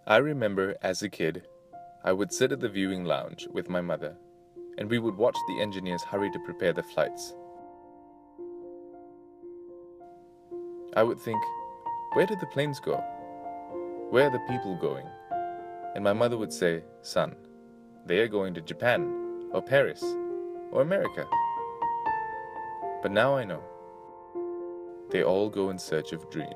I remember as a kid, I would sit at the viewing lounge with my mother, and we would watch the engineers hurry to prepare the flights. I would think, where did the planes go? Where are the people going? And my mother would say, son, they are going to Japan, or Paris, or America. But now I know. They all go in search of dreams.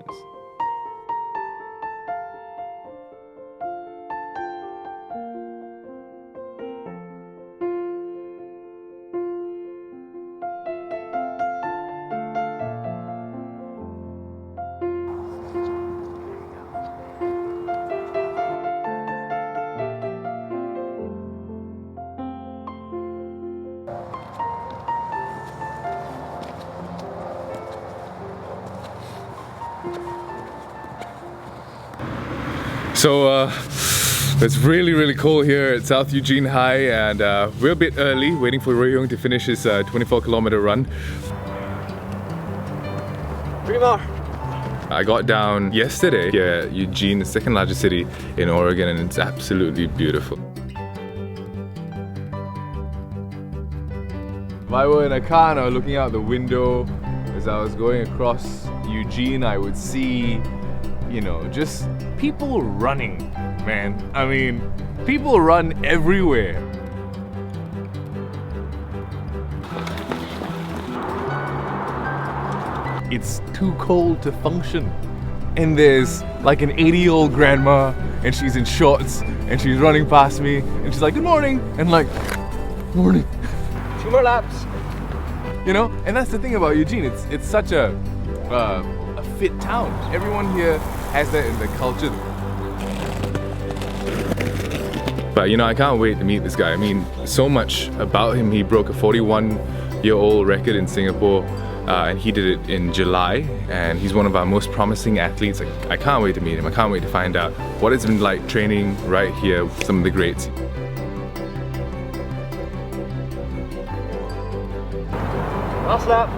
So it's really cold here at South Eugene High, and we're a bit early, waiting for Rui Yong to finish his 24-kilometer run. 3 more. I got down yesterday here at Eugene, the second largest city in Oregon, and it's absolutely beautiful. If I were in a car and I was looking out the window as I was going across Eugene, I would see, you know, just people running, man. I mean, people run everywhere. It's too cold to function. And there's like an 80-year-old grandma, and she's in shorts, and she's running past me, and she's like, good morning, and like, morning. 2 more laps. You know, and that's the thing about Eugene, it's such a fit town. Everyone here has that in the culture. But you know, I can't wait to meet this guy. I mean, so much about him. He broke a 41-year-old record in Singapore, and he did it in July, and he's one of our most promising athletes. I can't wait to meet him. I can't wait to find out what it's been like training right here with some of the greats. Last lap.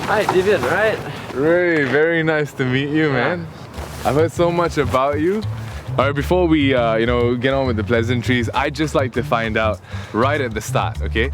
Hi, Divian, right? Ray, very nice to meet you, man. I've heard so much about you. Alright, before we you know, get on with the pleasantries, I'd just like to find out right at the start, okay,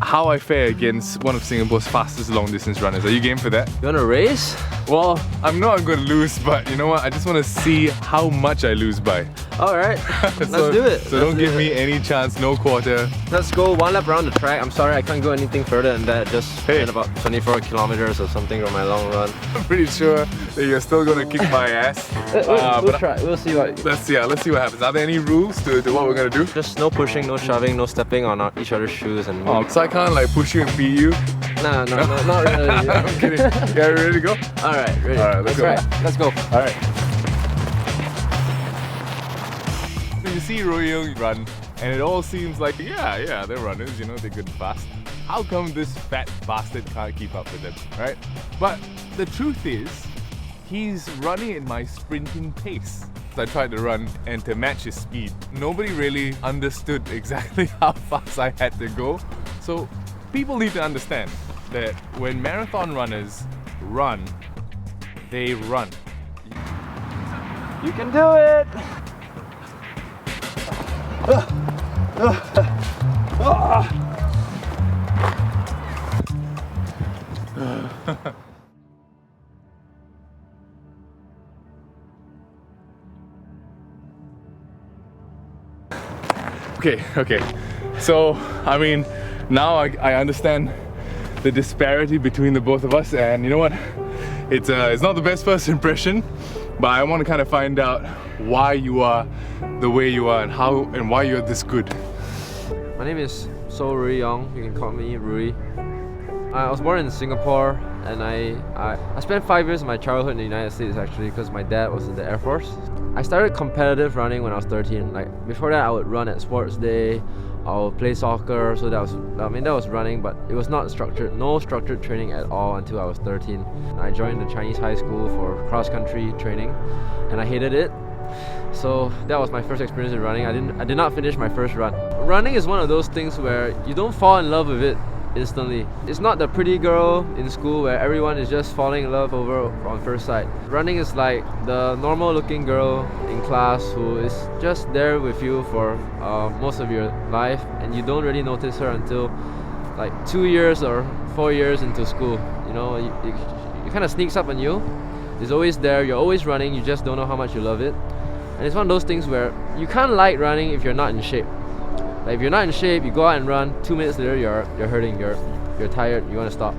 how I fare against one of Singapore's fastest long distance runners. Are you game for that? You wanna race? Well, I'm not going to lose, but you know what? I just want to see how much I lose by. Alright, let's do it. So don't give me any chance, no quarter. Let's go 1 lap around the track. I'm sorry, I can't go anything further than that. Just Hey. at about 24 kilometers or something for my long run. I'm pretty sure that you're still going to kick my ass. We'll try, we'll see what... Let's see what happens. Are there any rules to what we're going to do? Just no pushing, no shoving, no stepping on each other's shoes and... So I can't like push you and beat you? No, not really. I'm kidding. Yeah, ready to go? Alright, ready. Alright, let's go. Right, let's go. Alright. So you see Rui Yong run, and it all seems like, yeah, they're runners, you know, they're good and fast. How come this fat bastard can't keep up with them, right? But the truth is, he's running at my sprinting pace. I tried to run and to match his speed. Nobody really understood exactly how fast I had to go. So people need to understand that when marathon runners run, they run. You can do it! Okay. So, I mean, now I understand the disparity between the both of us, and you know what? It's not the best first impression, but I want to kind of find out why you are the way you are and why you're this good. My name is Soh Rui Yong. You can call me Rui. I was born in Singapore, and I spent 5 years of my childhood in the United States actually, because my dad was in the Air Force. I started competitive running when I was 13. Like before that, I would run at sports day. I would play soccer, so that was running, but it was not structured, no structured training at all until I was 13. I joined the Chinese high school for cross-country training, and I hated it. So that was my first experience in running. I did not finish my first run. Running is one of those things where you don't fall in love with it instantly. It's not the pretty girl in school where everyone is just falling in love over on first sight. Running is like the normal looking girl in class who is just there with you for most of your life, and you don't really notice her until like 2 years or 4 years into school. You know, it kind of sneaks up on you. It's always there, you're always running, you just don't know how much you love it. And it's one of those things where you can't like running if you're not in shape. Like if you're not in shape, you go out and run, 2 minutes later you're hurting, you're tired, you want to stop.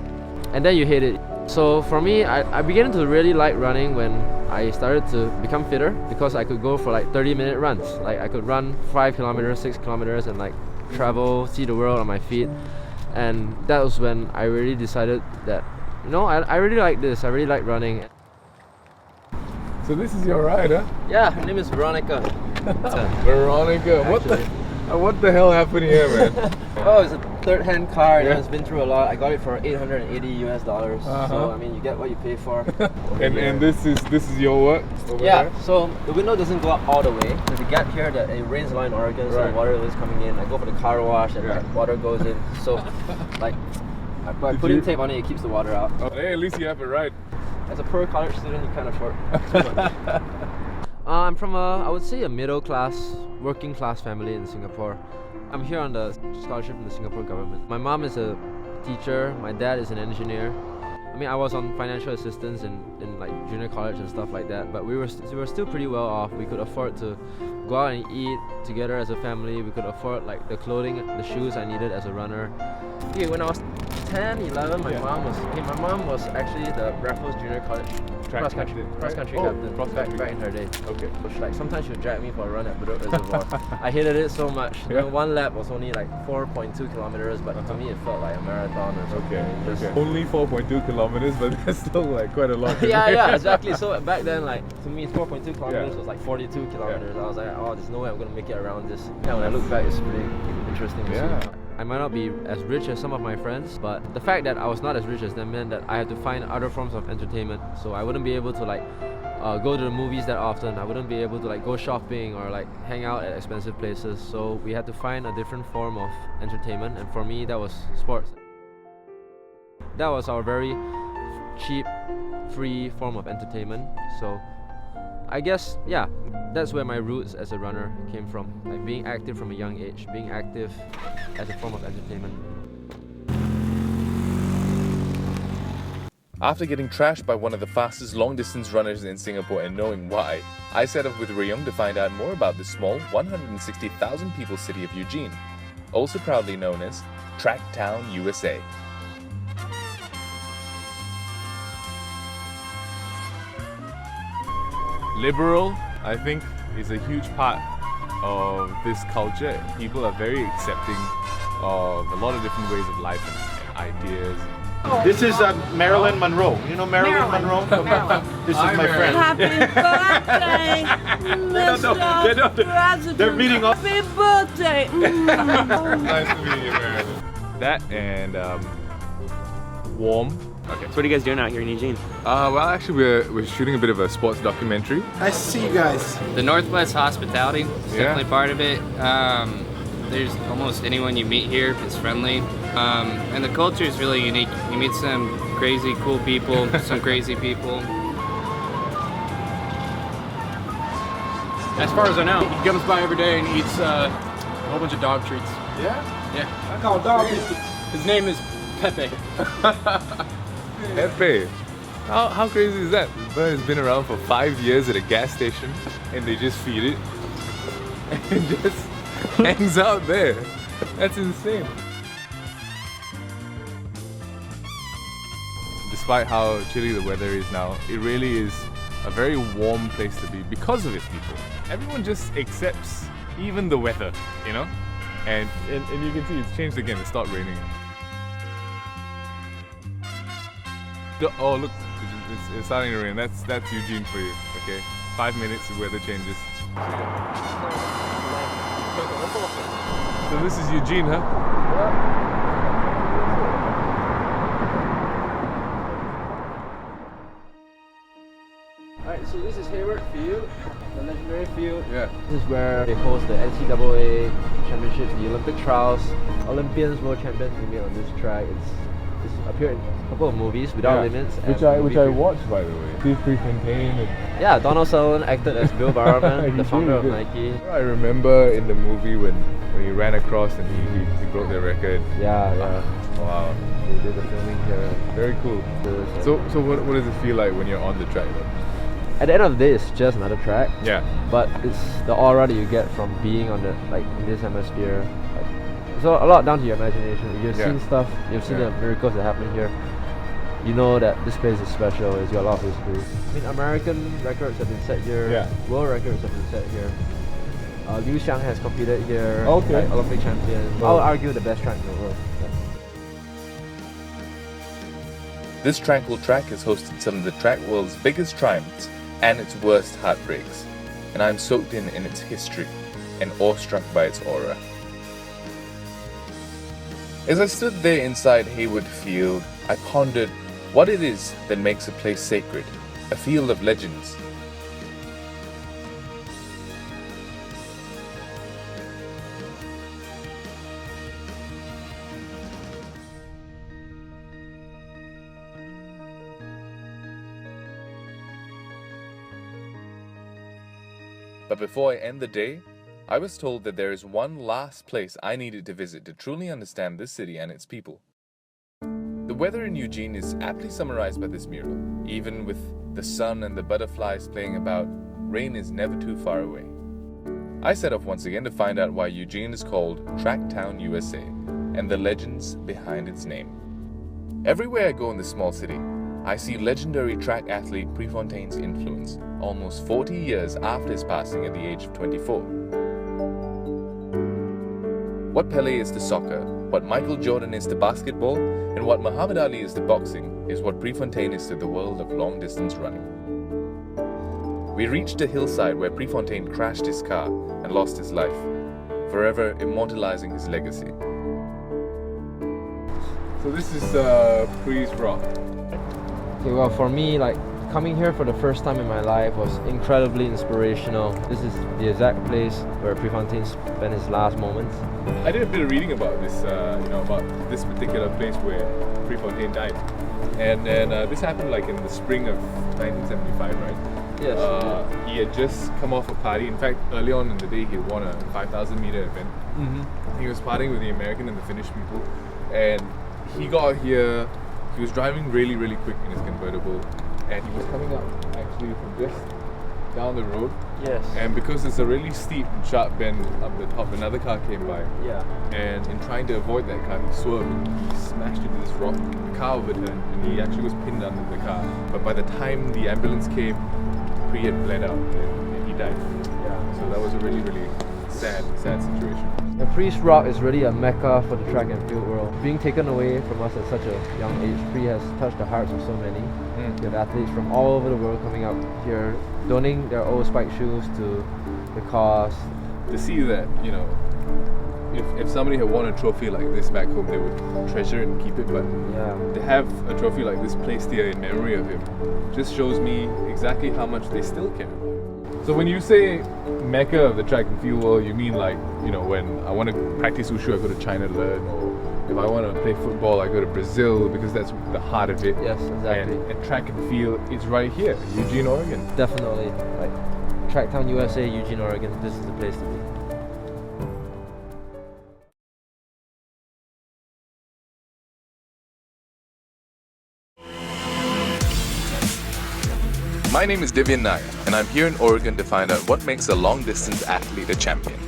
And then you hate it. So for me, I began to really like running when I started to become fitter, because I could go for like 30-minute runs. Like I could run 5 kilometers, 6 kilometers and like travel, see the world on my feet. And that was when I really decided that, you know, I really like this, I really like running. So this is your ride, huh? Yeah, her name is Veronica. Veronica, what the hell happened here, man? Oh, it's a third-hand car. Yeah. It's been through a lot. I got it for $880 US. So I mean, you get what you pay for. and this is your work over Yeah. there? So the window doesn't go up all the way. So to get here, that it rains a lot in Oregon, so Right. the water is coming in. I go for the car wash, and Yeah. that water goes in. So like by Did putting you- tape on it, it keeps the water out. Oh, hey, at least you have a ride. As a poor college student, you can't afford too much. I'm from I would say a middle-class, working-class family in Singapore. I'm here on the scholarship from the Singapore government. My mom is a teacher, my dad is an engineer. I mean, I was on financial assistance in like junior college and stuff like that, but we were still pretty well off. We could afford to go out and eat together as a family. We could afford like the clothing, the shoes I needed as a runner. Okay, when I was 10, 11, my mom was actually the Raffles Junior College cross country captain back in her day. Okay. So sometimes she would drag me for a run at Bedok Reservoir. I hated it so much. You know, one lap was only like 4.2 kilometers, but to me it felt like a marathon or something. Okay. Only 4.2 kilometers, but that's still like quite a lot. yeah, exactly. So back then, like to me, 4.2 kilometers was like 42 kilometers. I was like, oh, there's no way I'm gonna make it around this. Yeah, when I look back, it's pretty interesting to see. I might not be as rich as some of my friends, but the fact that I was not as rich as them meant that I had to find other forms of entertainment. So I wouldn't be able to like go to the movies that often. I wouldn't be able to like go shopping or like hang out at expensive places. So we had to find a different form of entertainment, and for me that was sports. That was our very cheap, free form of entertainment. So I guess, yeah, that's where my roots as a runner came from. Like being active from a young age, being active as a form of entertainment. After getting trashed by one of the fastest long-distance runners in Singapore and knowing why, I set off with Rui Yong to find out more about the small 160,000 people city of Eugene, also proudly known as Tracktown, USA. Liberal, I think, is a huge part of this culture. People are very accepting of a lot of different ways of life and ideas. This is Marilyn Monroe. You know Marilyn Monroe? This is my friend. Happy birthday, Mr. President. They're meeting up. Happy birthday. Nice to meet you, Marilyn. That and warm. Okay, so what are you guys doing out here in Eugene? Well, actually, we're shooting a bit of a sports documentary. Nice to see you guys. The Northwest hospitality is Yeah. definitely part of it. There's almost anyone you meet here is friendly. And the culture is really unique. You meet some crazy cool people, some crazy people. As far as I know, he comes by every day and eats a whole bunch of dog treats. Yeah? Yeah. I call dog biscuits. His name is Pepe. Pepe. How crazy is that? This bird has been around for 5 years at a gas station, and they just feed it, and it just hangs out there. That's insane. Despite how chilly the weather is now, it really is a very warm place to be because of its people. Everyone just accepts even the weather, you know? And you can see it's changed again, it stopped raining. Oh look, it's starting to rain. That's Eugene for you, okay? 5 minutes, the weather changes. So this is Eugene, huh? Alright, So this is Hayward Field, the legendary field. Yeah. This is where they host the NCAA championships, the Olympic trials. Olympians, world champions we meet on this track. It's appeared in a couple of movies, Without Limits. Which and I watched, by the way. Steve Prefontaine. Yeah, Donald Sutherland acted as Bill Bowerman, the founder of Nike. I remember in the movie when he ran across and he broke the record. Yeah. Wow. They did the filming here. Very cool. So what does it feel like when you're on the track then? At the end of the day, it's just another track. Yeah. But it's the aura that you get from being on the in this hemisphere. It's a lot down to your imagination. You've seen stuff. You've seen the miracles that happen here. You know that this place is special. It's got a lot of history. I mean, American records have been set here. Yeah. World records have been set here. Liu Xiang has competed here. Okay. Like Olympic champion. I would argue the best track in the world. This tranquil track has hosted some of the track world's biggest triumphs and its worst heartbreaks, and I'm soaked in its history and awestruck by its aura. As I stood there inside Hayward Field, I pondered what it is that makes a place sacred, a field of legends. But before I end the day, I was told that there is one last place I needed to visit to truly understand this city and its people. The weather in Eugene is aptly summarized by this mural. Even with the sun and the butterflies playing about, rain is never too far away. I set off once again to find out why Eugene is called Tracktown, USA, and the legends behind its name. Everywhere I go in this small city, I see legendary track athlete Prefontaine's influence, almost 40 years after his passing at the age of 24. What Pele is to soccer, what Michael Jordan is to basketball, and what Muhammad Ali is to boxing is what Prefontaine is to the world of long-distance running. We reached a hillside where Prefontaine crashed his car and lost his life, forever immortalizing his legacy. So this is Pre's Rock. Okay, well, for me, coming here for the first time in my life was incredibly inspirational. This is the exact place where Prefontaine spent his last moments. I did a bit of reading about this, about this particular place where Prefontaine died. And then this happened in the spring of 1975, right? Yes. He had just come off a party. In fact, early on in the day, he won a 5,000 meter event. Mm-hmm. He was partying with the American and the Finnish people. And he got here, he was driving really, really quick in his convertible. And he was coming up actually from just down the road. Yes. And because it's a really steep and sharp bend up the top, another car came by. Yeah. And in trying to avoid that car, he swerved and he smashed into this rock. The car overturned and he actually was pinned under the car. But by the time the ambulance came, Pre had bled out and he died. Yeah. So that was a really, really sad situation. The Priest Rock is really a mecca for the track and field world. Being taken away from us at such a young age, Pri has touched the hearts of so many. You have athletes from all over the world coming up here, donating their old spike shoes to the cause. To see that, if somebody had won a trophy like this back home, they would treasure it and keep it. But to have a trophy like this placed here in memory of him just shows me exactly how much they still care. So when you say mecca of the track and field world, you mean when I want to practice wushu, I go to China to learn, or if I want to play football, I go to Brazil because that's the heart of it. Yes, exactly. And track and field is right here, Eugene, Oregon. Definitely. Tracktown, USA, Eugene, Oregon, this is the place to be. My name is Divian Nair, and I'm here in Oregon to find out what makes a long-distance athlete a champion.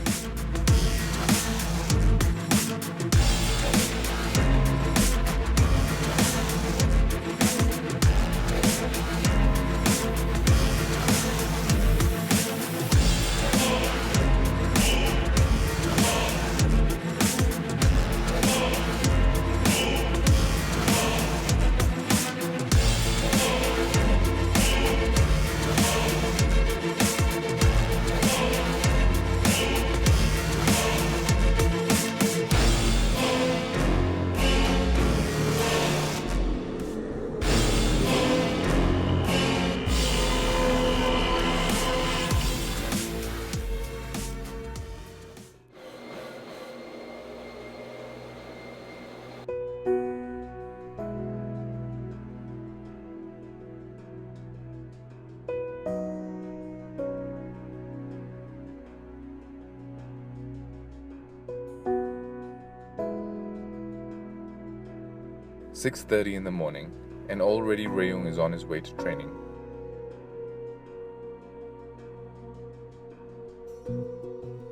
6:30 in the morning, and already Rui-Yong is on his way to training.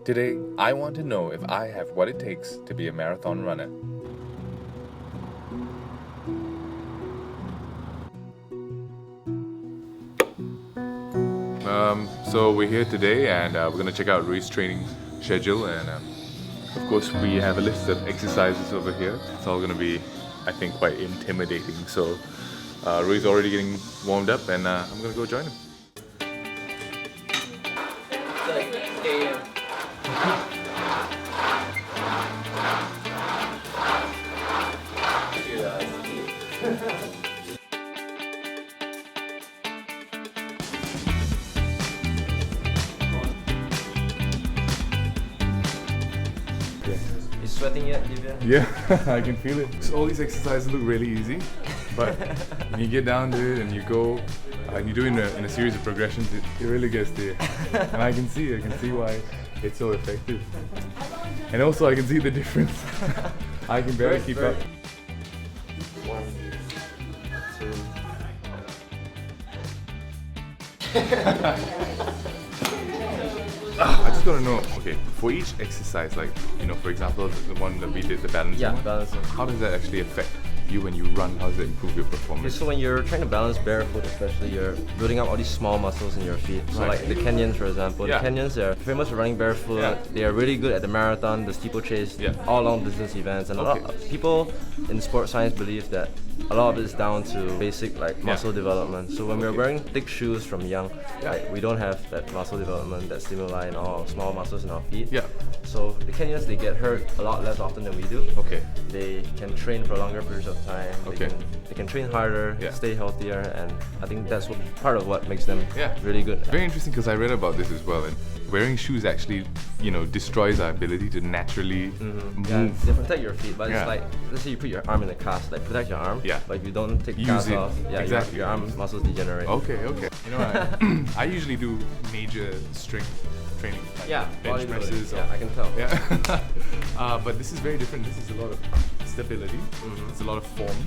Today, I want to know if I have what it takes to be a marathon runner. So we're here today and we're going to check out Rui's training schedule, and of course we have a list of exercises over here. It's all going to be, I think, quite intimidating. So Rui's already getting warmed up and I'm going to go join him. You sweating yet, Divian? Yeah, I can feel it. So all these exercises look really easy, but when you get down to it and you go and you do it in a series of progressions, it really gets there. And I can see why it's so effective. And also I can see the difference. I can barely keep up. 1, 2. I just gotta know, okay, for each exercise, like, you know, for example, the one that we did, the balancing Yeah, one, balancing. how does that actually affect you when you run? How does it improve your Okay, performance? so when you're trying to balance barefoot, especially, you're building up all these small muscles in your feet. So Right. like the Kenyans, for example. Yeah. The Kenyans, they're famous for running barefoot. Yeah. They are really good at the marathon, the steeplechase, Yeah. all long distance events. And a lot of people in sports science believe that a lot of it is down to basic like muscle development. So when we're Okay. wearing thick shoes from young, Yeah. like, we don't have that muscle development, that stimuli in all small muscles in our feet. Yeah. So the Kenyans, they get hurt a lot less often than we do. Okay. They can train for longer periods of time. Okay. They can train harder, Yeah. stay healthier, and I think that's part of what makes them Yeah. really good. Very interesting, because I read about this as well, and wearing shoes actually, you know, destroys our ability to naturally Yeah, move. they protect your feet, but Yeah. it's like, let's say you put your arm in a cast, like protect your arm. Yeah. But if you don't take the Use cast it. off, yeah, Exactly. your arm muscles degenerate. Okay, okay. You know, I usually do major strength training, like Yeah, bench bodybuilding. presses. Yeah, I can tell. Yeah. But this is very different. This is a lot of stability. It's a lot of form.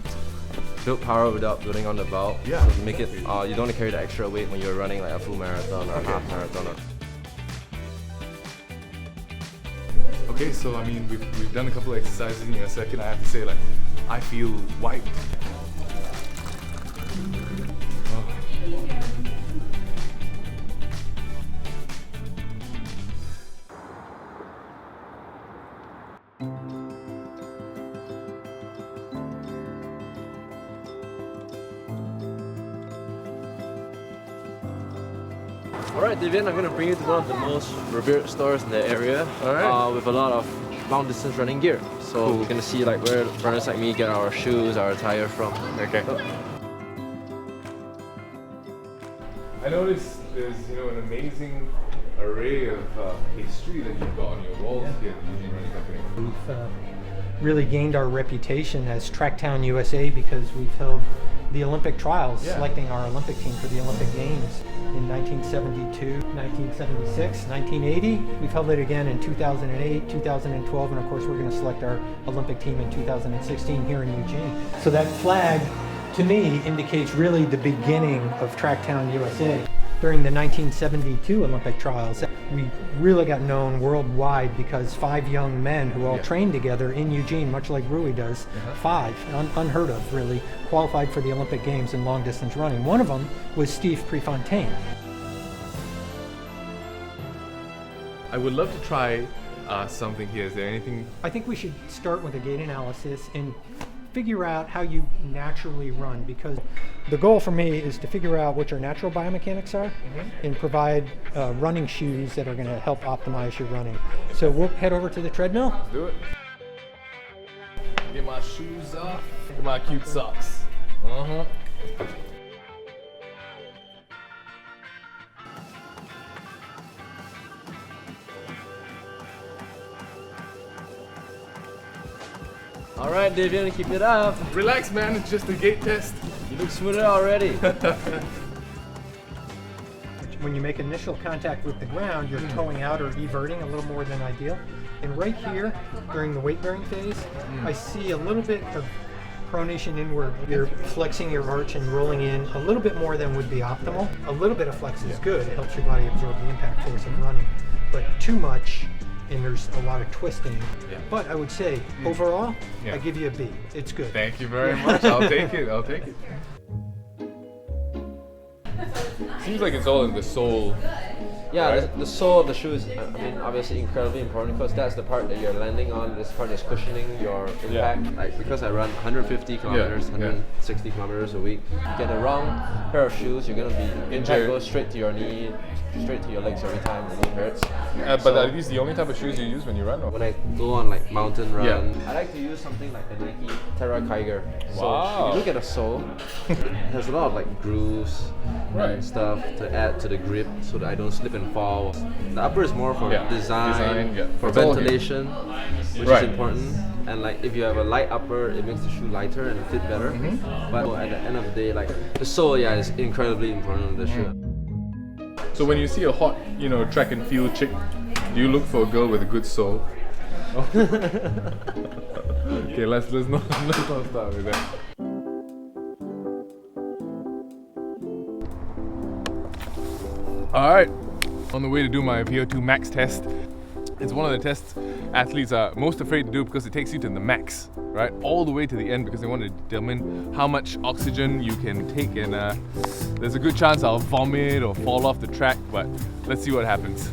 Build power without building on the bulk. Yeah. So to make it, you don't want to carry the extra weight when you're running like a full marathon or a half marathon. Okay, so I mean, we've done a couple of exercises. In a second, I have to say, like, I feel wiped. Oh. Alright, Divian, I'm going to bring you to one of the most revered stores in the area. Alright. With a lot of long distance running gear. So Cool. we're going to see like where runners like me get our shoes, our attire from. Okay. I noticed there's, you know, an amazing array of history that you've got on your walls here at the Eugene Running Company. We've really gained our reputation as Tracktown USA because we've held the Olympic trials, Yeah. selecting our Olympic team for the Olympic Games in 1972, 1976, 1980. We've held it again in 2008, 2012, and of course we're going to select our Olympic team in 2016 here in Eugene. So that flag, to me, indicates really the beginning of Tracktown USA. During the 1972 Olympic trials, we really got known worldwide because 5 young men who all trained together in Eugene, much like Rui does, 5, unheard of really, qualified for the Olympic Games in long distance running. One of them was Steve Prefontaine. I would love to try something here. Is there anything? I think we should start with a gait analysis and figure out how you naturally run, because the goal for me is to figure out what your natural biomechanics are and provide running shoes that are going to help optimize your running. So we'll head over to the treadmill. Let's do it. Get my shoes off. Get my cute socks. Alright, Divian, keep it up. Relax, man. It's just a gait test. You look smoother already. When you make initial contact with the ground, you're toeing out or everting a little more than ideal. And right here, during the weight bearing phase, I see a little bit of pronation inward. You're flexing your arch and rolling in a little bit more than would be optimal. A little bit of flex is good. It helps your body absorb the impact force of running. But too much, and there's a lot of twisting. Yeah. But I would say, overall, Yeah. I give you a B. It's good. Thank you very much. I'll take it. I'll take it. Seems like it's all in the sole. Yeah, Right. the sole of the shoe is, I mean, obviously incredibly important because that's the part that you're landing on. This part is cushioning your impact. Like, because I run 150 kilometers, Yeah, yeah. 160 kilometers a week. You get the wrong pair of shoes, you're gonna be impact goes straight to your knee, straight to your legs every time. It really hurts. But are these the only type of shoes you use when you run? Or? When I go on like mountain run, Yeah. I like to use something like the Nike Terra Kiger. So Wow. if you look at the sole, it has a lot of like grooves Right. and stuff to add to the grip so that I don't slip and fall. The upper is more for Yeah. design, yeah. for It's all here. ventilation, which Right. is important. And like if you have a light upper, it makes the shoe lighter and fit better. Mm-hmm. But at the end of the day, like the sole, yeah, is incredibly important on the shoe. So when you see a hot, track and field chick, do you look for a girl with a good soul? Okay, let's not start with that. All right, on the way to do my VO2 max test. It's one of the tests athletes are most afraid to do because it takes you to the max, right? All the way to the end because they want to determine how much oxygen you can take, and there's a good chance I'll vomit or fall off the track, but let's see what happens.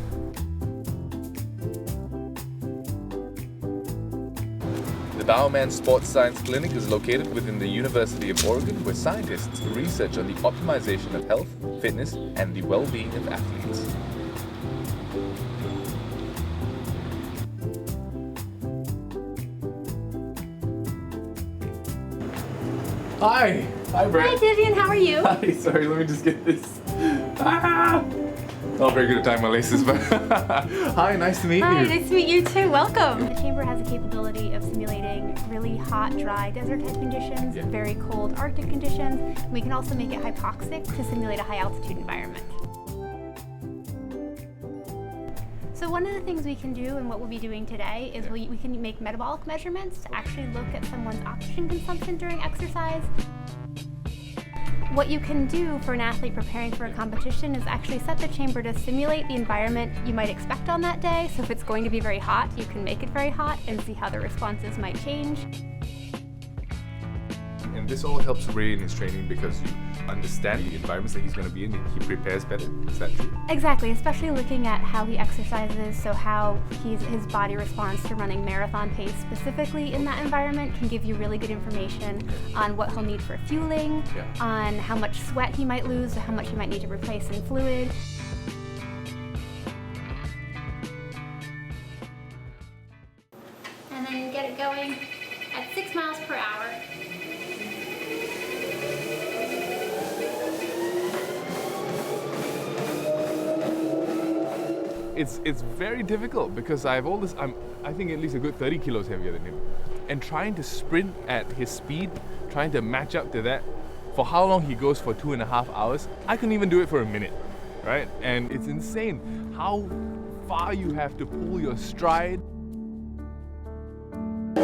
The Bioman Sports Science Clinic is located within the University of Oregon, where scientists research on the optimization of health, fitness, and the well-being of athletes. Hi! Hi, Brett. Hi, Divian. How are you? Hi, sorry, let me just get this. Not very good at tying my laces, but hi, nice to meet Hi, you. nice to meet you too. Welcome. The chamber has the capability of simulating really hot, dry desert type conditions, very cold Arctic conditions. We can also make it hypoxic to simulate a high altitude environment. So one of the things we can do, and what we'll be doing today, is we can make metabolic measurements to actually look at someone's oxygen consumption during exercise. What you can do for an athlete preparing for a competition is actually set the chamber to simulate the environment you might expect on that day. So if it's going to be very hot, you can make it very hot and see how the responses might change. And this all helps Ray in his training because you understand the environments that he's going to be in and he prepares better. Is that true? Exactly, especially looking at how he exercises, so how his body responds to running marathon pace specifically in that environment can give you really good information on what he'll need for fueling, on how much sweat he might lose, how much he might need to replace in fluid. And then get it going at 6 miles per hour. It's very difficult because I think at least a good 30 kilos heavier than him. And trying to sprint at his speed, trying to match up to that, for how long he goes for 2.5 hours, I couldn't even do it for a minute, right? And it's insane how far you have to pull your stride. 3, 2,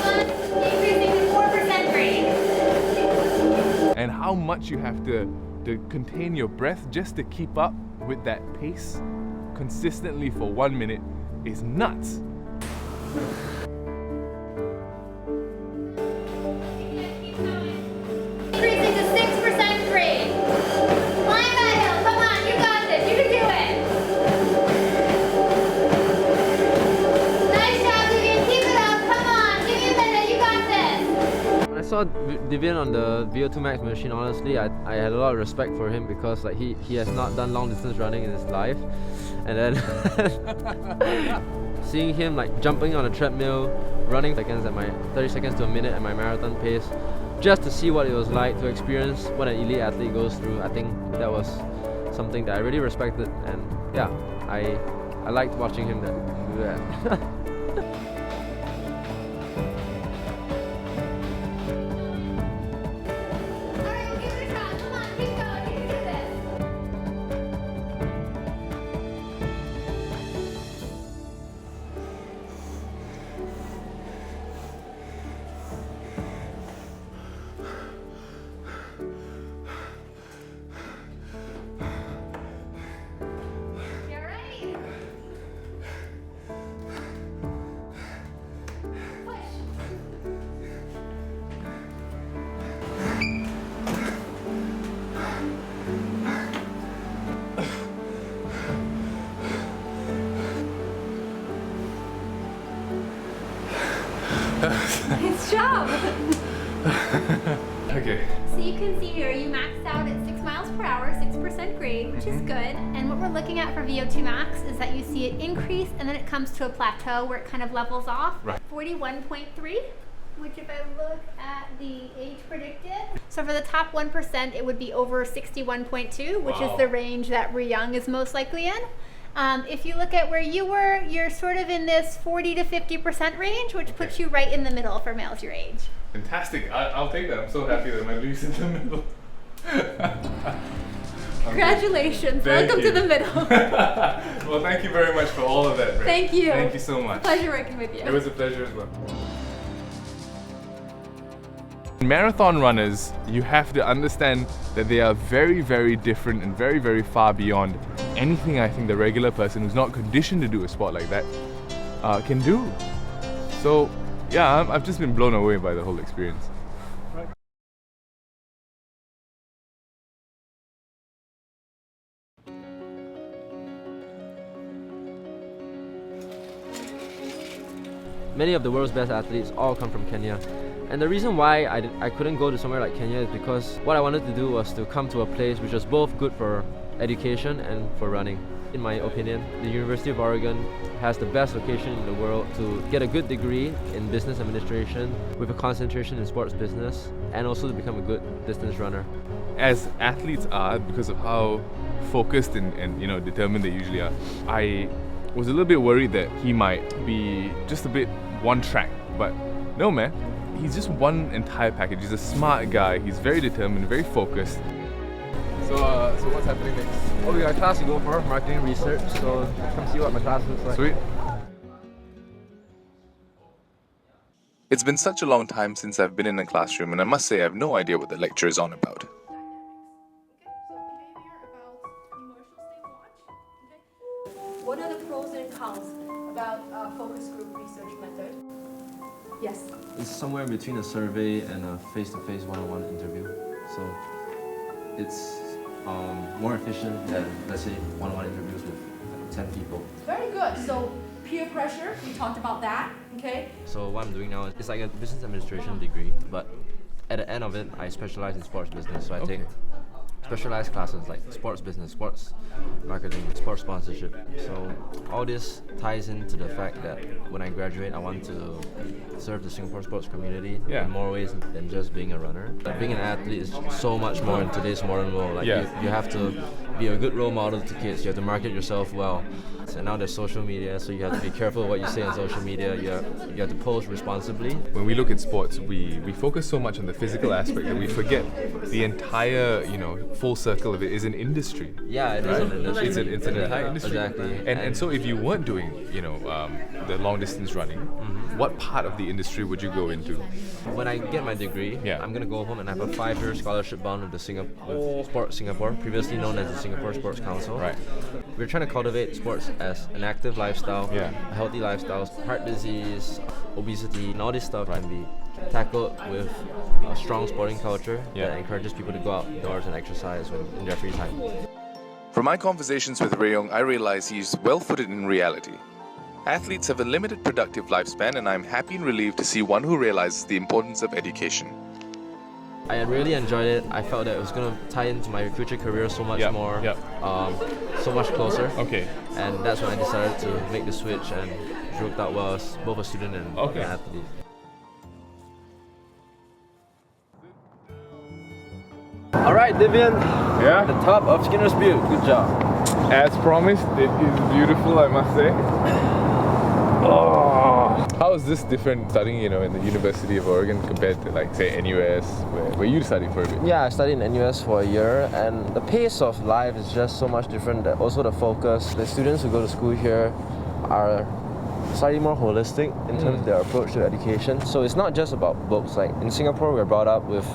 1, increasing to 4% grade. And how much you have to contain your breath just to keep up with that pace consistently for 1 minute is nuts. Increasing to 6% grade. Climb that hill. Come on, you got this. You can do it. Nice job, Divian. Keep it up. Come on. Give me a minute. You got this. When I saw Divian on the VO2 Max machine, honestly, I had a lot of respect for him because like he has not done long distance running in his life, and then seeing him like jumping on a treadmill, running seconds at my 30 seconds to a minute at my marathon pace, just to see what it was like to experience what an elite athlete goes through. I think that was something that I really respected, and yeah, I liked watching him do that. job. Okay. So you can see here, you maxed out at 6 miles per hour, 6% grade, which is good. And what we're looking at for VO2 max is that you see it increase and then it comes to a plateau where it kind of levels off. Right. 41.3, which if I look at the age predicted, so for the top 1%, it would be over 61.2, which is the range that Rui Yong is most likely in. If you look at where you were, you're sort of in this 40 to 50% range, which puts you right in the middle for males your age. Fantastic. I'll take that. I'm so happy that my leaves in the middle. Congratulations. Thank Welcome you. to the middle. Well, thank you very much for all of that, Ray. Thank you. Thank you so much. Pleasure working with you. It was a pleasure as well. Marathon runners, you have to understand that they are very, very different and very, very far beyond anything I think the regular person who's not conditioned to do a sport like that can do. So, yeah, I've just been blown away by the whole experience. Many of the world's best athletes all come from Kenya. And the reason why I couldn't go to somewhere like Kenya is because what I wanted to do was to come to a place which was both good for education and for running. In my opinion, the University of Oregon has the best location in the world to get a good degree in business administration with a concentration in sports business and also to become a good distance runner. As athletes are, because of how focused and determined they usually are, I was a little bit worried that he might be just a bit one track, but no, man. He's just one entire package. He's a smart guy. He's very determined, very focused. So what's happening next? Oh, we got a class to go for, marketing research, so come see what my class looks like. Sweet. It's been such a long time since I've been in a classroom, and I must say I have no idea what the lecture is on about. What are the pros and cons about focus group research method? Yes. It's somewhere between a survey and a face-to-face one-on-one interview. So it's more efficient than, let's say, one-on-one interviews with 10 people. Very good. So peer pressure, we talked about that, okay? So what I'm doing now is like a business administration degree, but at the end of it, I specialize in sports business. So I take specialized classes like sports business, sports marketing, sports sponsorship. So all this ties into the fact that when I graduate, I want to serve the Singapore sports community in more ways than just being a runner. Like being an athlete is so much more in today's modern world. Like you have to be a good role model to kids. You have to market yourself well. And now there's social media, so you have to be careful what you say on social media. You have to post responsibly. When we look at sports, we focus so much on the physical aspect that we forget the entire, full circle of it is an industry. Yeah, it is an industry. It's an entire industry. Exactly. And so if you weren't doing, the long distance running, what part of the industry would you go into? When I get my degree, I'm gonna go home and have a 5-year scholarship bound with with Sport Singapore, previously known as the Singapore Sports Council. Right. We're trying to cultivate sports as an active lifestyle, Yeah. a healthy lifestyle. Heart disease, obesity, and all this stuff can be tackled with a strong sporting culture that encourages people to go outdoors and exercise in their free time. From my conversations with Rui Yong, I realize he's well-footed in reality. Athletes have a limited productive lifespan, and I'm happy and relieved to see one who realizes the importance of education. I really enjoyed it. I felt that it was going to tie into my future career so much more, so much closer. Okay. And that's when I decided to make the switch, and it worked out well as both a student and an athlete. Alright, Divian. Yeah? The top of Skinner's Butte. Good job. As promised, it is beautiful, I must say. Oh. How is this different studying, in the University of Oregon compared to, like, say, NUS, where you studied for a bit? Yeah, I studied in NUS for a year, and the pace of life is just so much different. Also the focus. The students who go to school here are slightly more holistic in terms of their approach to education. So it's not just about books. Like in Singapore, we're brought up with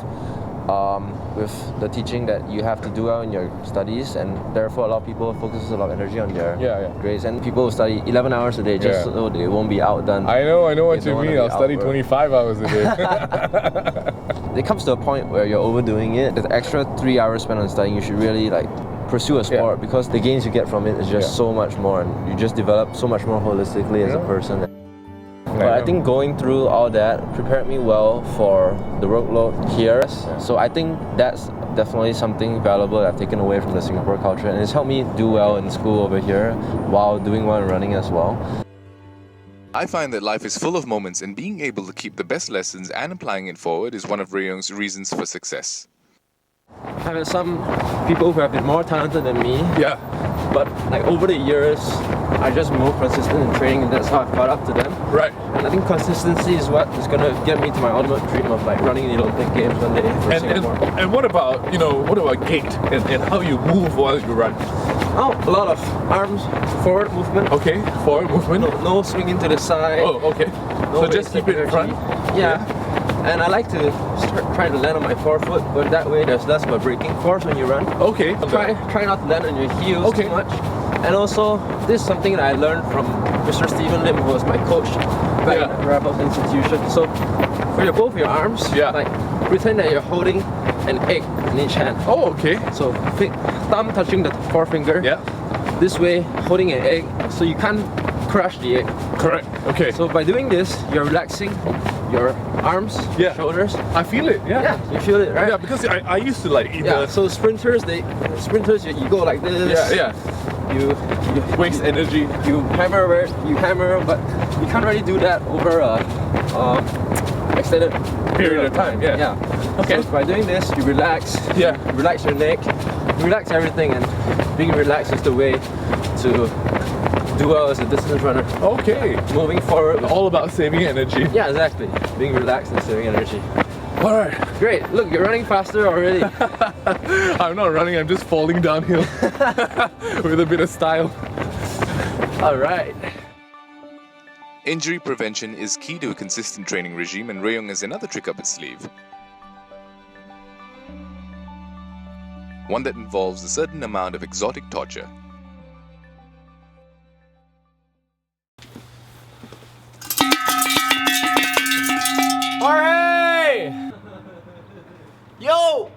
the teaching that you have to do well in your studies, and therefore a lot of people focus a lot of energy on their grades, and people will study 11 hours a day just so they won't be outdone. I know what you mean. I'll study 25 hours a day. It comes to a point where you're overdoing it. The extra 3 hours spent on studying, you should really pursue a sport, because the gains you get from it is just so much more, and you just develop so much more holistically as a person. But I think going through all that prepared me well for the workload here. So I think that's definitely something valuable that I've taken away from the Singapore culture, and it's helped me do well in school over here while doing well in running as well. I find that life is full of moments, and being able to keep the best lessons and applying it forward is one of Rui Yong's reasons for success. I've had some people who have been more talented than me. Yeah. But like over the years, I just more consistent in training, and that's how I've caught up to them. Right. And I think consistency is what is gonna get me to my ultimate dream of like running the Olympic Games one day for Singapore. And what about gait and how you move while you run? Oh, a lot of arms forward movement. Okay, forward movement. No swinging to the side. Oh, okay. No So just keep it in front. Yeah. And I like to try to land on my forefoot, but that way there's less of a braking force when you run. Okay. Try not to land on your heels too much. And also, this is something that I learned from Mr. Stephen Lim, who was my coach back at the Raffles Institution. So, for both your arms, like pretend that you're holding an egg in each hand. Oh, okay. So, thumb touching the forefinger. Yeah. This way, holding an egg, so you can't crush the egg. Correct. Okay. So by doing this, you're relaxing your arms, shoulders. I feel it. Yeah. Yeah, you feel it, right? Yeah, because I used to like Yeah. So sprinters, you go like this. Yeah. You waste energy. You hammer, but you can't really do that over a extended period of time. Yeah. Okay. So by doing this, you relax. Yeah. Relax your neck. Relax everything, and being relaxed is the way to do well as a distance runner. Okay. Moving forward. All about saving energy. Yeah, exactly. Being relaxed and saving energy. Alright. Great. Look, you're running faster already. I'm not running, I'm just falling downhill with a bit of style. Alright. Injury prevention is key to a consistent training regime, and Rui Yong has another trick up its sleeve. One that involves a certain amount of exotic torture. Jorge! Yo!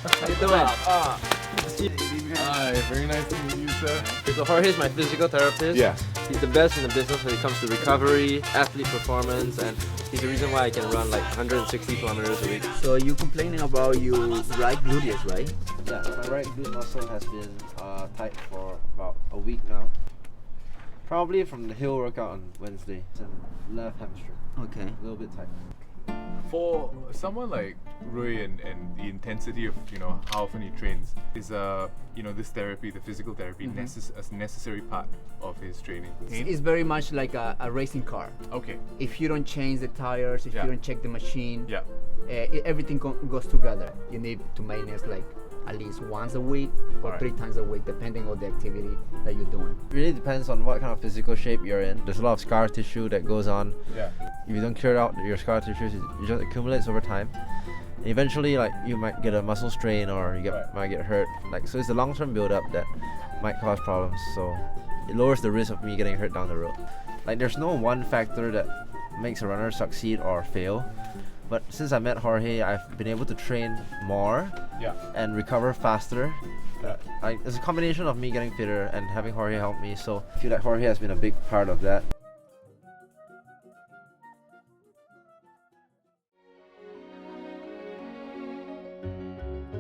How you doing? Hi, very nice to meet you, sir. So Jorge is my physical therapist. Yeah. He's the best in the business when it comes to recovery, athlete performance, and he's the reason why I can run like 160 kilometers a week. So you complaining about your right gluteus, right? Yeah, my right glute muscle has been tight for about a week now. Probably from the hill workout on Wednesday. And left hamstring. Okay. A little bit tight. For someone like Rui and the intensity of how often he trains, is this therapy, the physical therapy, a necessary part of his training? It's very much like a racing car. Okay. If you don't change the tires, if you don't check the machine, Yeah. Everything goes together. You need to maintenance like at least once a week or 3 times a week, depending on the activity that you're doing. It really depends on what kind of physical shape you're in. There's a lot of scar tissue that goes on. Yeah. If you don't clear out your scar tissues, it just accumulates over time. And eventually, like, you might get a muscle strain or you might get hurt. Like, so it's the long-term build-up that might cause problems. So it lowers the risk of me getting hurt down the road. Like, there's no one factor that makes a runner succeed or fail. But since I met Jorge, I've been able to train more and recover faster. It's a combination of me getting fitter and having Jorge help me. So I feel like Jorge has been a big part of that.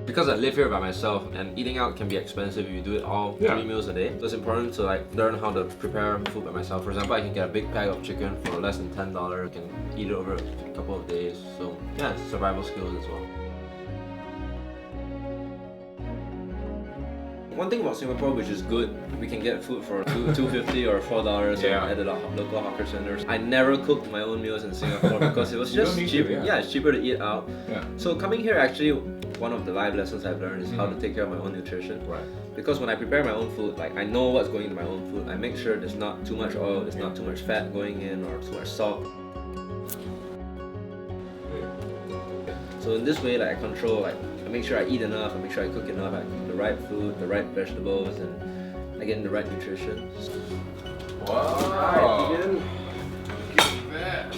Because I live here by myself and eating out can be expensive if you do it all 3 meals a day. So it's important to learn how to prepare food by myself. For example, I can get a big pack of chicken for less than $10. I can eat it over a couple of days. So yeah, it's survival skills as well. One thing about Singapore, which is good, we can get food for $2.50 or $4 at the local hawker centers. I never cooked my own meals in Singapore because it was just cheap. It's cheaper to eat out. So coming here, actually, one of the life lessons I've learned is how to take care of my own nutrition. Right. Because when I prepare my own food, like, I know what's going into my own food. I make sure there's not too much oil, there's not too much fat going in, or too much salt. So in this way, like, I control, I make sure I eat enough, I make sure I cook enough, I cook the right food, the right vegetables, and I get in the right nutrition. Wow! Alright, Divian. Look at that!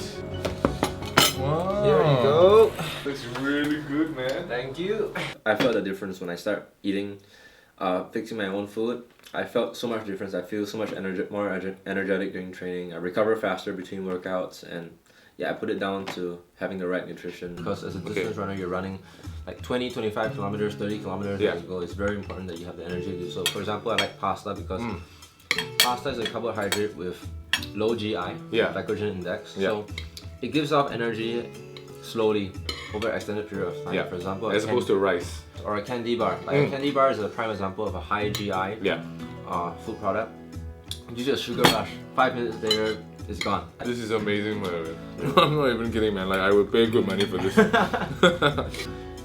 Wow! Here you go. Looks really good, man. Thank you. I felt the difference when I start eating fixing my own food, I felt so much difference. I feel so much more energetic during training. I recover faster between workouts, and yeah, I put it down to having the right nutrition. Because as a distance runner, you're running like 20, 25 kilometers, 30 kilometers as you go. It's very important that you have the energy to do so. For example, I like pasta because pasta is a carbohydrate with low GI, glycogen index. So it gives off energy slowly over an extended period of time. For example, as opposed to rice. Or a candy bar. Like a candy bar is a prime example of a high GI food product. You just sugar rush. 5 minutes later, it's gone. This is amazing, by the way. I'm not even kidding, man. Like, I would pay good money for this.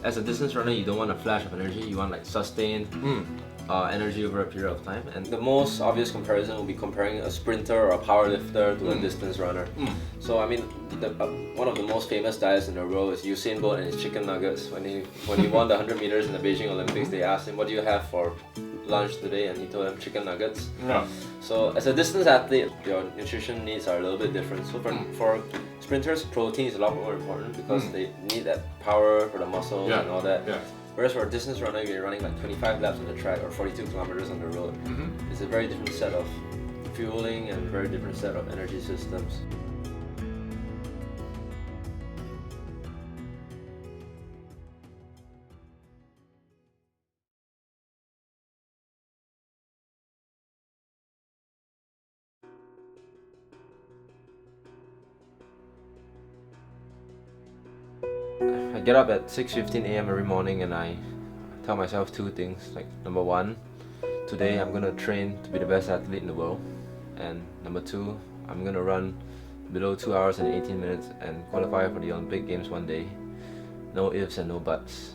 As a distance runner, you don't want a flash of energy. You want like sustained energy over a period of time. And the most obvious comparison will be comparing a sprinter or a powerlifter to a distance runner. So I mean, one of the most famous diets in the world is Usain Bolt and his chicken nuggets. When he won the 100 meters in the Beijing Olympics, they asked him, "What do you have for lunch today?" And he told them chicken nuggets. So as a distance athlete, your nutrition needs are a little bit different. So for sprinters, protein is a lot more important because they need that power for the muscles and all that. Whereas for a distance runner, you're running like 25 laps on the track or 42 kilometers on the road. It's a very different set of fueling and very different set of energy systems. I get up at 6:15 a.m. every morning and I tell myself two things. Like, number one, today I'm gonna train to be the best athlete in the world. And number two, I'm gonna run below 2 hours and 18 minutes and qualify for the Olympic Games one day. No ifs and no buts.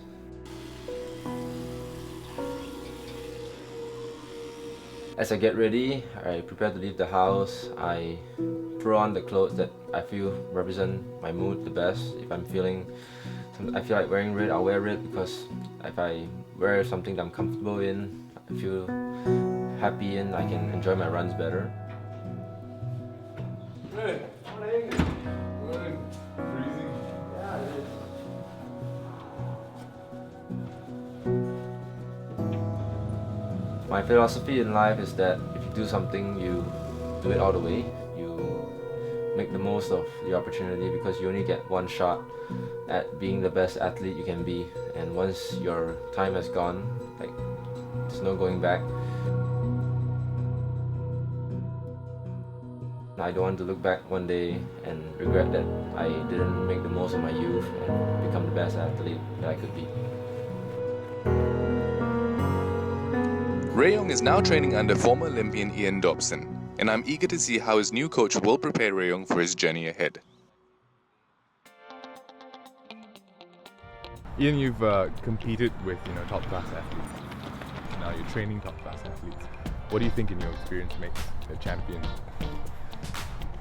As I get ready, I prepare to leave the house. I throw on the clothes that I feel represent my mood the best. If I feel like wearing red, I'll wear red because if I wear something that I'm comfortable in, I feel happy and I can enjoy my runs better. Hey, morning. Morning. Freezing. Yeah, it is. My philosophy in life is that if you do something, you do it all the way. You make the most of the opportunity because you only get one shot at being the best athlete you can be, and once your time has gone, like, there's no going back. I don't want to look back one day and regret that I didn't make the most of my youth and become the best athlete that I could be. Rui Yong is now training under former Olympian Ian Dobson, and I'm eager to see how his new coach will prepare Rui Yong for his journey ahead. Ian, you've competed with top-class athletes. Now you're training top-class athletes. What do you think, in your experience, makes a champion?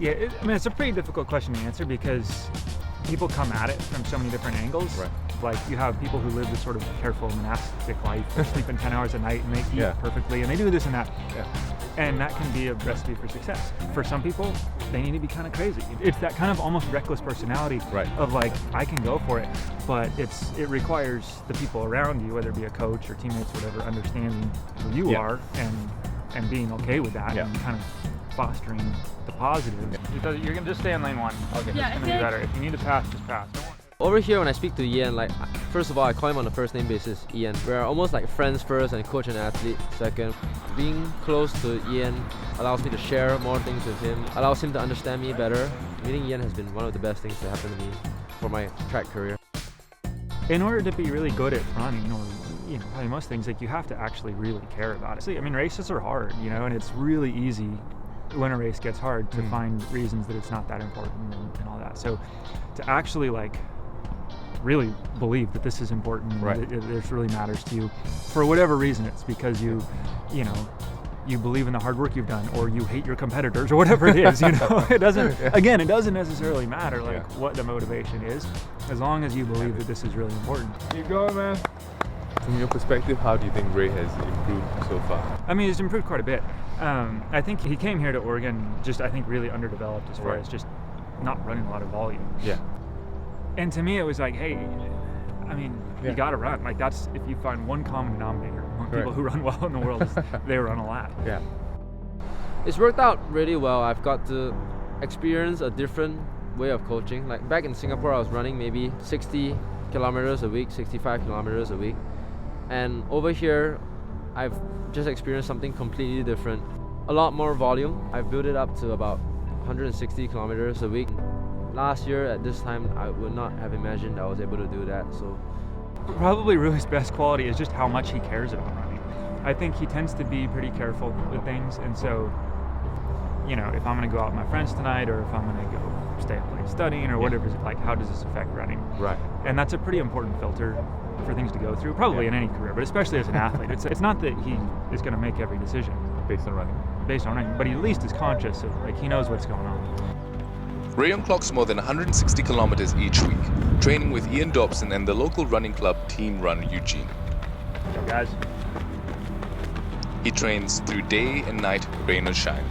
Yeah, it's a pretty difficult question to answer because people come at it from so many different angles. Right. Like, you have people who live this sort of careful monastic life, sleeping 10 hours a night and they eat perfectly and they do this and that. And that can be a recipe for success. For some people, they need to be kind of crazy. It's that kind of almost reckless personality of like, I can go for it, but it requires the people around you, whether it be a coach or teammates, whatever, understanding who you are and being okay with that and kind of fostering the positive. You're gonna just stay in lane one. Okay, it's gonna be better. If you need to pass, just pass. Over here, when I speak to Ian, like, first of all, I call him on a first name basis, Ian. We're almost like friends first and coach and athlete second. Being close to Ian allows me to share more things with him, allows him to understand me better. Meeting Ian has been one of the best things to happen to me for my track career. In order to be really good at running, or probably most things, like, you have to actually really care about it. See, I mean, races are hard, and it's really easy when a race gets hard to find reasons that it's not that important and all that. So to actually really believe that this is important, this really matters to you, for whatever reason, it's because you believe in the hard work you've done, or you hate your competitors, or whatever it is. It doesn't necessarily matter what the motivation is, as long as you believe that this is really important. Keep going, man. From your perspective, how do you think Ray has improved so far? I mean, he's improved quite a bit. I think he came here to Oregon really underdeveloped as far as just not running a lot of volume. Yeah. And to me, it was like, hey, I mean, you gotta run. Like, that's, if you find one common denominator, among people who run well in the world is they run a lap. Yeah. It's worked out really well. I've got to experience a different way of coaching. Like back in Singapore, I was running maybe 60 kilometers a week, 65 kilometers a week. And over here, I've just experienced something completely different. A lot more volume. I've built it up to about 160 kilometers a week. Last year at this time, I would not have imagined I was able to do that. So Probably Rui's best quality is just how much he cares about running. I think he tends to be pretty careful with things, and so, you know, if I'm going to go out with my friends tonight, or if I'm going to go stay up late studying, or whatever, like, how does this affect running? Right. And that's a pretty important filter for things to go through, probably in any career, but especially as an athlete. It's not that he is going to make every decision Based on running. but he at least is conscious of, like, he knows what's going on. Rui Yong clocks more than 160 kilometers each week, training with Ian Dobson and the local running club Team Run Eugene. So guys. He trains through day and night, rain or shine.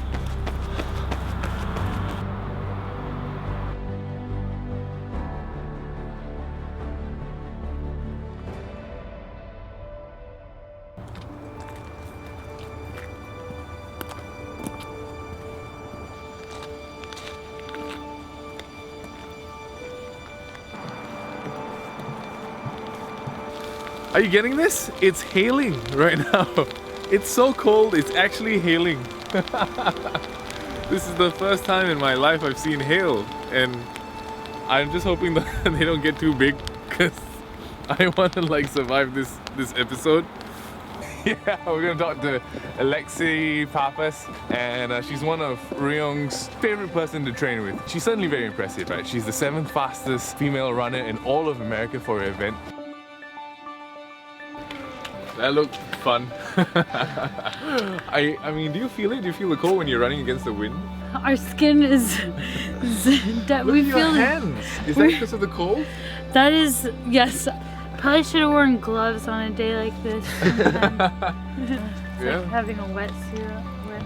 Are you getting this? It's hailing right now. It's so cold, it's actually hailing. This is the first time in my life I've seen hail, and I'm just hoping that they don't get too big, because I want to like survive this episode. Yeah, we're gonna talk to Alexi Papas, and she's one of Rui Yong's favorite person to train with. She's certainly very impressive, right? She's the 7th fastest female runner in all of America for her event. That looked fun. I mean, do you feel it? Do you feel the cold when you're running against the wind? Our skin is Look at your hands. Is that because of the cold? That is, yes. Probably should have worn gloves on a day like this. It's like having a wetsuit.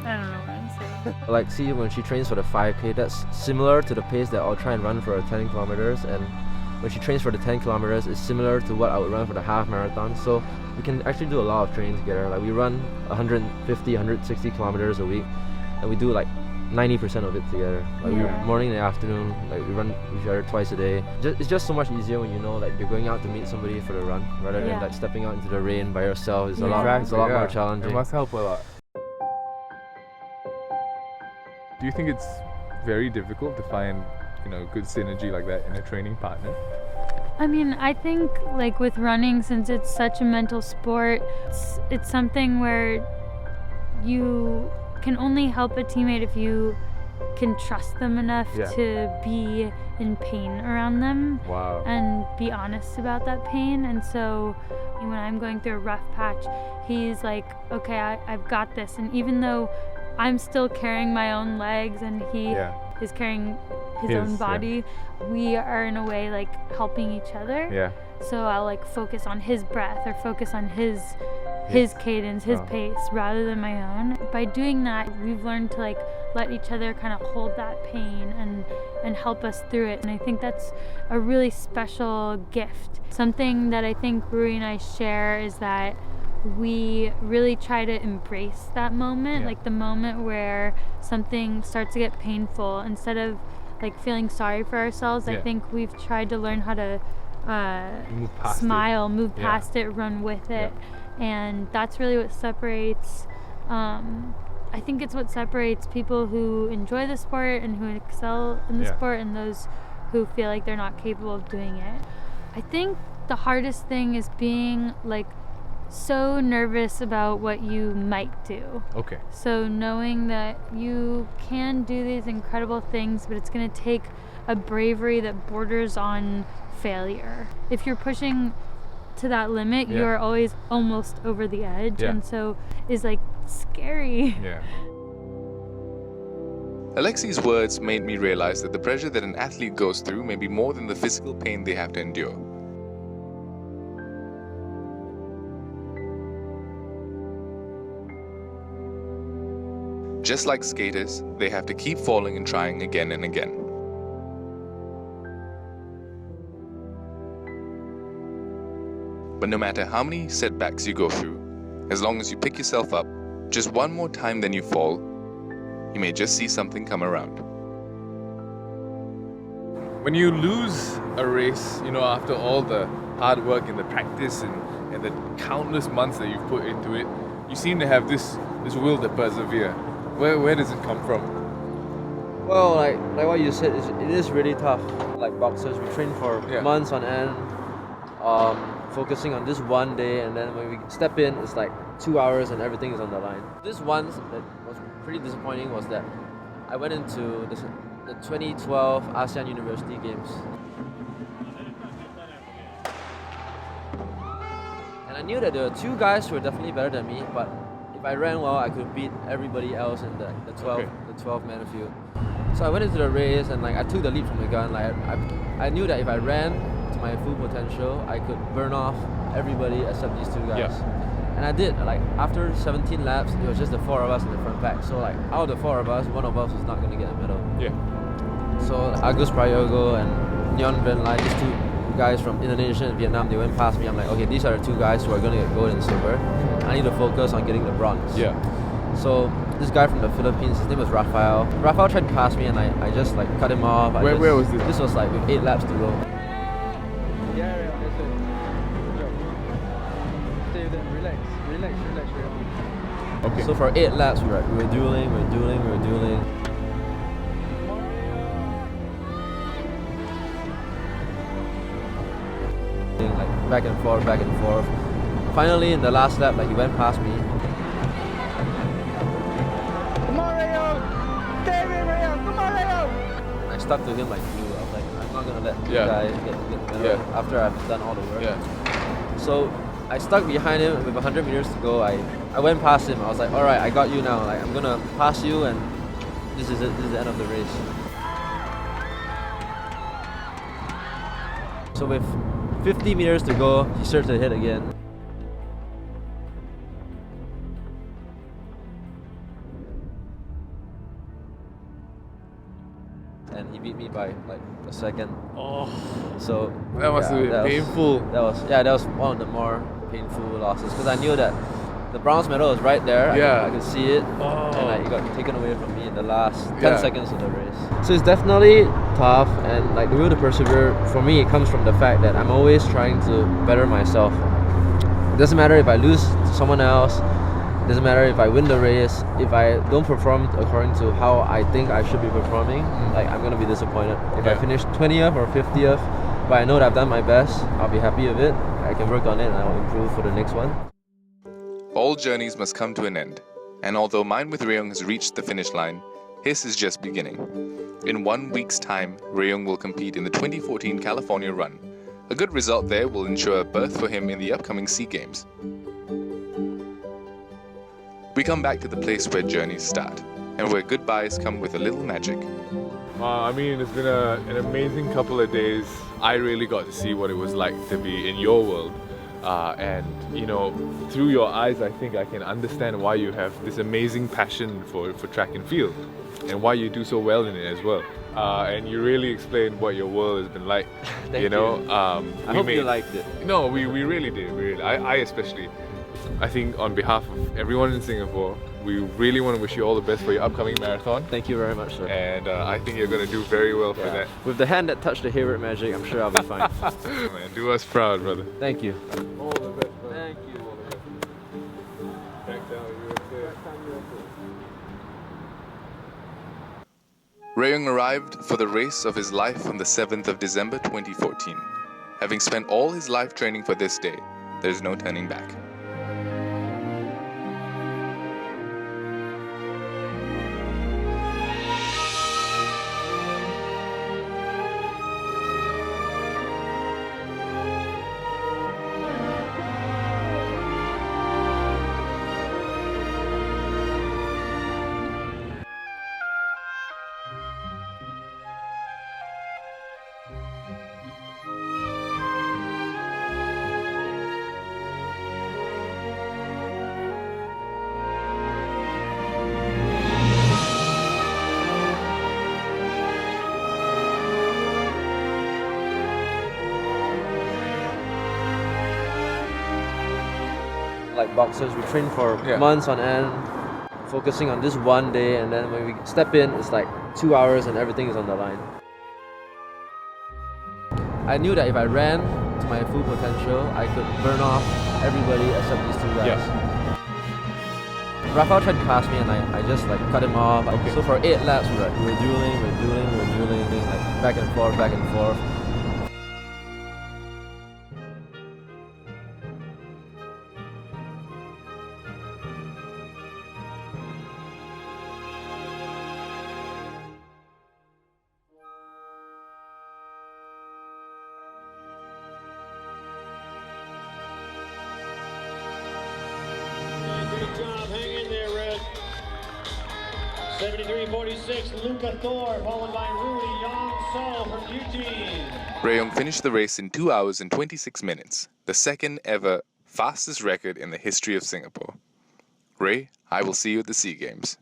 I don't know what I'm saying. like, see, when she trains for the 5K, that's similar to the pace that I'll try and run for 10 kilometers. And when she trains for the 10 kilometers, it's similar to what I would run for the half marathon. So we can actually do a lot of training together. Like, we run 150, 160 kilometers a week, and we do like 90% of it together. Like, we morning and afternoon, like, we run with each other twice a day. It's just so much easier when you know, like, you're going out to meet somebody for the run, rather than like stepping out into the rain by yourself. It's a lot more challenging. It must help a lot. Do you think it's very difficult to find, you know, good synergy like that in a training partner? I mean, I think, like, with running, since it's such a mental sport, it's something where you can only help a teammate if you can trust them enough to be in pain around them. Wow. And be honest about that pain. And so when I'm going through a rough patch, he's like, okay, I've got this. And even though I'm still carrying my own legs and he is carrying his own body, we are in a way like helping each other. Yeah. So I'll like focus on his breath or focus on his cadence, his pace, rather than my own. By doing that, we've learned to like let each other kind of hold that pain and help us through it. And I think that's a really special gift. Something that I think Rui and I share is that we really try to embrace that moment, like the moment where something starts to get painful. Instead of like feeling sorry for ourselves, I think we've tried to learn how to move past it, run with it. And that's really what separates, I think it's what separates people who enjoy the sport and who excel in the sport and those who feel like they're not capable of doing it. I think the hardest thing is being like so nervous about what you might do. Okay. So knowing that you can do these incredible things, but it's going to take a bravery that borders on failure. If you're pushing to that limit, you are always almost over the edge, and so is like scary. Yeah. Alexi's words made me realize that the pressure that an athlete goes through may be more than the physical pain they have to endure. Just like skaters, they have to keep falling and trying again and again. But no matter how many setbacks you go through, As long as you pick yourself up just one more time than you fall, you may just see something come around. When you lose a race, after all the hard work and the practice and the countless months that you've put into it, you seem to have this will to persevere. Where does it come from? Well, like what you said, it is really tough. Like boxers, we train for months on end, focusing on this one day, and then when we step in, it's like 2 hours and everything is on the line. This one that was pretty disappointing was that I went into the 2012 ASEAN University Games. And I knew that there were two guys who were definitely better than me, but if I ran well, I could beat everybody else in the 12-man field. So I went into the race and I took the lead from the gun. I knew that if I ran to my full potential, I could burn off everybody except these two guys. And I did. After 17 laps, it was just the four of us in the front pack. So out of the four of us, one of us was not going to get a medal. So Agus Prayogo and Nyon Van Lai, these two guys from Indonesia and Vietnam, they went past me. I'm like, okay, these are the two guys who are going to get gold and silver. I need to focus on getting the bronze. So this guy from the Philippines, his name was Rafael. Rafael tried to pass me and I just cut him off. Where was this? This was with 8 laps to go. Relax. Okay. So for 8 laps, we were dueling. Back and forth. Finally, in the last lap, he went past me. Come on, Rayo! David, Rayo! Come on, Rayo! I stuck to him like glue. I was like, I'm not gonna let you guys get after I've done all the work. So I stuck behind him with 100 meters to go. I went past him. I was like, all right, I got you now. I'm gonna pass you, and this is it. This is the end of the race. So with 50 meters to go, he starts to hit again. And he beat me by a second. So that must have been painful. That was one of the more painful losses because I knew that the bronze medal was right there. I could see it, and it got taken away from me in the last 10 seconds of the race. So it's definitely tough, and the will to persevere for me, it comes from the fact that I'm always trying to better myself. It doesn't matter if I lose to someone else. It doesn't matter if I win the race. If I don't perform according to how I think I should be performing, I'm gonna be disappointed. If I finish 20th or 50th, but I know that I've done my best, I'll be happy with it. I can work on it and I will improve for the next one. All journeys must come to an end, and although mine with Rayong has reached the finish line, his is just beginning. In 1 week's time, Rayong will compete in the 2014 California Run. A good result there will ensure a berth for him in the upcoming SEA Games. We come back to the place where journeys start, and where goodbyes come with a little magic. It's been an amazing couple of days. I really got to see what it was like to be in your world. And through your eyes, I think I can understand why you have this amazing passion for track and field, and why you do so well in it as well. And you really explained what your world has been like. Thank you. I hope you liked it. No, we really did. I especially. I think on behalf of everyone in Singapore, we really want to wish you all the best for your upcoming marathon. Thank you very much, sir. And I think you're going to do very well for that. With the hand that touched the Hayward magic, I'm sure I'll be fine. Man, do us proud, brother. Thank you. All the best, brother. Thank you. All the best. Backdown USA. Rayong arrived for the race of his life on the 7th of December 2014. Having spent all his life training for this day, there's no turning back. like boxers. We train for months on end, focusing on this one day, and then when we step in, it's like 2 hours and everything is on the line. I knew that if I ran to my full potential, I could burn off everybody except these two guys. Rafael tried to pass me and I just like cut him off. So for 8 laps, we were dueling, like back and forth, back and forth. Great job, hang in there, Red. 73.46, Luca Thor, followed by Rui Yong Soh from Eugene. Rui Yong finished the race in 2 hours and 26 minutes, the second ever fastest record in the history of Singapore. Ray, I will see you at the SEA Games.